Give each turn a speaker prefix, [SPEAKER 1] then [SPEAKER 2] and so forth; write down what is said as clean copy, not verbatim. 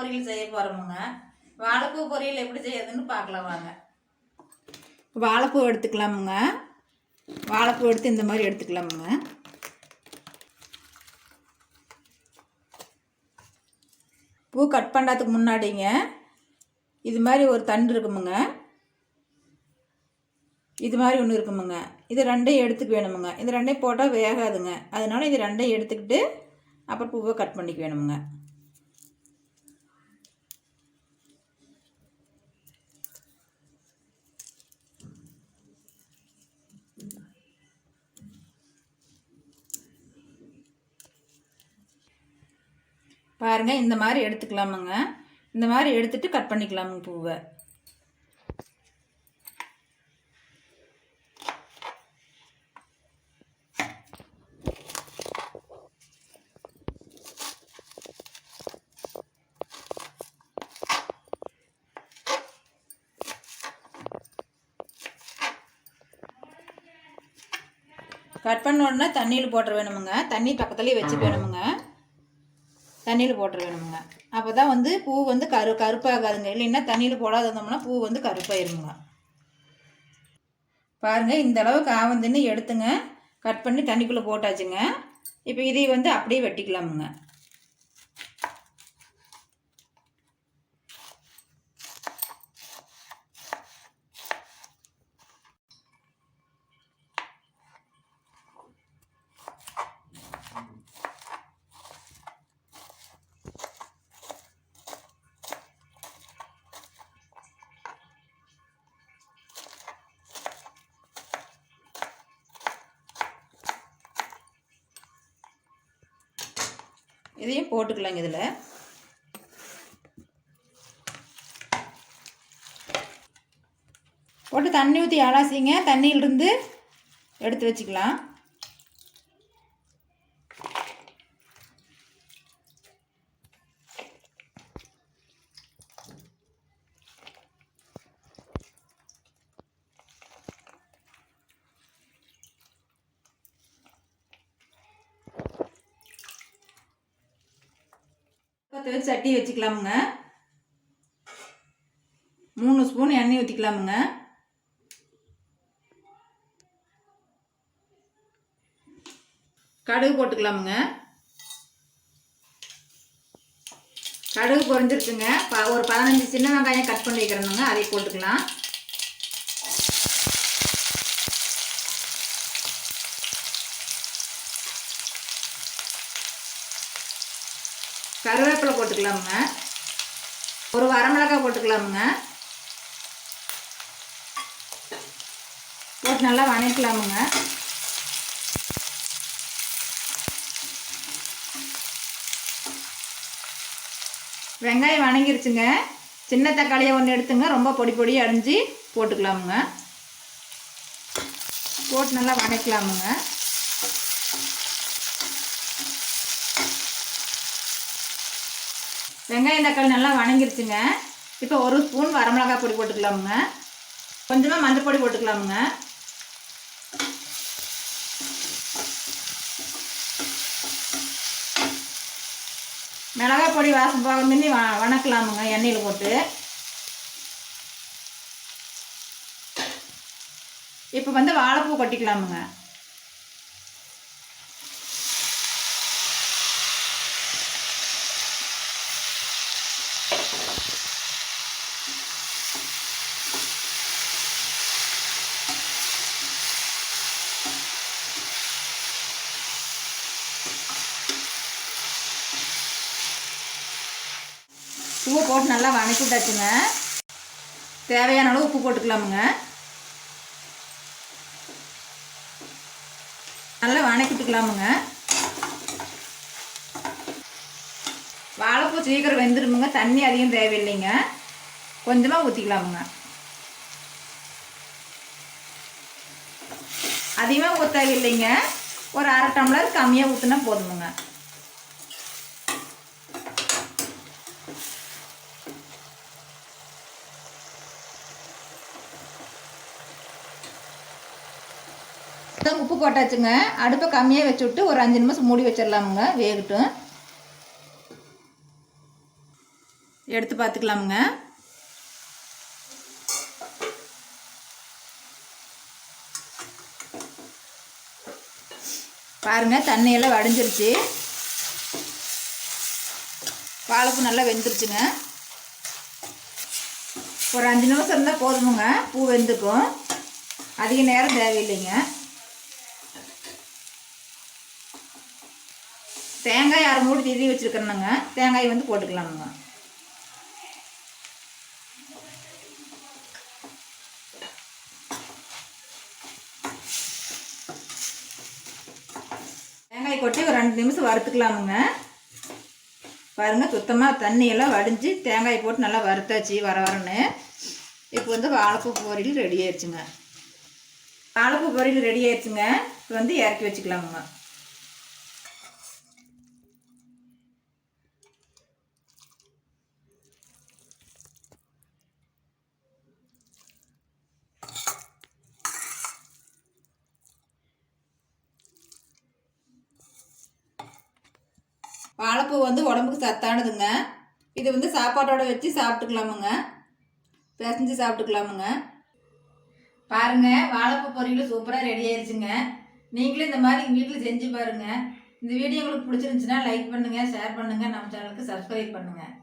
[SPEAKER 1] பொரியல் செய்ய போகிறோமுங்க. வாழைப்பூ பொரியல் எப்படி செய்யறதுன்னு பார்க்கலாம் வாங்க. வாழைப்பூ எடுத்துக்கலாமுங்க. வாழைப்பூ எடுத்து இந்த மாதிரி எடுத்துக்கலாமுங்க. பூ கட் பண்ணுறதுக்கு முன்னாடிங்க இது மாதிரி ஒரு தண்டு இருக்குமுங்க. இது மாதிரி ஒன்று இருக்குமுங்க. இது ரெண்டையும் எடுத்துக்க வேணுமுங்க. இது ரெண்டையும் போட்டால் வேகாதுங்க. அதனால இது ரெண்டையும் எடுத்துக்கிட்டு அப்புறம் பூவை கட் பண்ணிக்க வேணுமுங்க. பாருங்கள், இந்த மாதிரி எடுத்துக்கலாமுங்க. இந்த மாதிரி எடுத்துட்டு கட் பண்ணிக்கலாமுங்க பூவை. கட் பண்ண உடனே தண்ணியில் போட்டுற வேணுமுங்க. தண்ணி பக்கத்துலேயே வச்சுக்க வேணுமுங்க. தண்ணியில் போட்டுற வேணுமுங்க. அப்போ தான் வந்து பூ வந்து கருப்பாகாதுங்க. இல்லைன்னா தண்ணியில் போடாத இருந்தோம்னா பூ வந்து கருப்பாயிருமுங்க. பாருங்கள், இந்த அளவுக்கு ஆவந்துன்னு எடுத்துங்க. கட் பண்ணி தண்ணிக்குள்ளே போட்டாச்சுங்க. இப்போ இதை வந்து அப்படியே வெட்டிக்கலாமுங்க. இதையும் போட்டுக்கலாங்க. இதில் போட்டு தண்ணி ஊற்றி அலாசிங்க. தண்ணியிலிருந்து எடுத்து வச்சுக்கலாம். சட்டி வச்சுக்கலாமுங்க. 3 ஸ்பூன் எண்ணெய் ஊற்றிக்கலாமுங்க. கடுகு போட்டுக்கலாமுங்க. கடுகு பொரிஞ்சிருக்குங்க. ஒரு 15 சின்ன வெங்காயம் கட் பண்ணி வைக்கிறேனுங்க. அதை போட்டுக்கலாம். கருவேப்பிலை போட்டுக்கலாமுங்க. ஒரு வரமிளகாய் போட்டுக்கலாமுங்க. போட்டு நல்லா வணக்கலாமுங்க. வெங்காயம் வணங்கிருச்சுங்க. சின்ன தக்காளியை ஒன்று எடுத்துங்க. ரொம்ப பொடி பொடியாக அரிஞ்சு போட்டுக்கலாமுங்க. போட்டு நல்லா வணக்கலாமுங்க. வெங்காயம் தக்காளி நல்லா வணங்கிருச்சுங்க. இப்போ 1 ஸ்பூன் வரமிளகாய் பொடி போட்டுக்கலாமுங்க. கொஞ்சமாக மஞ்சள் பொடி போட்டுக்கலாமுங்க. மிளகாய் பொடி வாசம் போக முன்னி வணக்கலாமுங்க எண்ணெயில் போட்டு. இப்போ வந்து வாழைப்பூ கொட்டிக்கலாமுங்க. பூவை போட்டு நல்லா வணக்கி விட்டாச்சுங்க. தேவையான அளவு உப்பு போட்டுக்கலாமுங்க. நல்லா வணக்கிட்டுக்கலாமுங்க. வாழைப்பூ சீக்கிரம் வெந்துருமுங்க. தண்ணி அதிகம் தேவையில்லைங்க. கொஞ்சமாக ஊற்றிக்கலாமுங்க. அதிகமாக ஊற்ற தேவையில்லைங்க. ஒரு 1/2 டம்ளர் கம்மியாக ஊற்றினா போதுமுங்க. உப்பு போட்டாச்சுங்க. அடுப்பை கம்மியாக வச்சு விட்டு ஒரு 5 நிமிஷம் மூடி வச்சிடலாமுங்க. வேகட்டும். எடுத்து பார்த்துக்கலாமுங்க. பாருங்கள், தண்ணியெல்லாம் வடிஞ்சிருச்சு. வாழைப்பூ நல்லா வெந்துருச்சுங்க. ஒரு 5 நிமிஷம் இருந்தால் போதுமுங்க, பூ வெந்துக்கும். அதிக நேரம் தேவையில்லைங்க. தேங்காய் 1/2 மூடி திருவி வச்சுருக்கணுங்க. தேங்காய் வந்து போட்டுக்கலாமுங்க. தேங்காய் கொட்டி ஒரு 2 நிமிஷம் வறுத்துக்கலாமுங்க. பாருங்கள், சுத்தமாக தண்ணியெல்லாம் வடிஞ்சு தேங்காய் போட்டு நல்லா வறுத்தாச்சு வரன்னு. இப்போ வந்து வாழைப்பூ பொரியல் ரெடி ஆயிடுச்சுங்க. வாழைப்பூ பொரியல் ரெடி ஆயிடுச்சுங்க. இப்போ வந்து இறக்கி வச்சுக்கலாமுங்க. வாழைப்பூ வந்து உடம்புக்கு சத்தானதுங்க. இது வந்து சாப்பாட்டோட வச்சு சாப்பிட்டுக்கலாமுங்க, பிசைஞ்சு சாப்பிட்டுக்கலாமுங்க. பாருங்கள், வாழைப்பூ பொரியல் சூப்பராக ரெடி ஆயிடுச்சுங்க. நீங்களும் இந்த மாதிரி வீட்டில் செஞ்சு பாருங்கள். இந்த வீடியோ உங்களுக்கு பிடிச்சிருந்துச்சுன்னா லைக் பண்ணுங்கள், ஷேர் பண்ணுங்கள், நம்ம சேனலுக்கு சப்ஸ்கிரைப் பண்ணுங்கள்.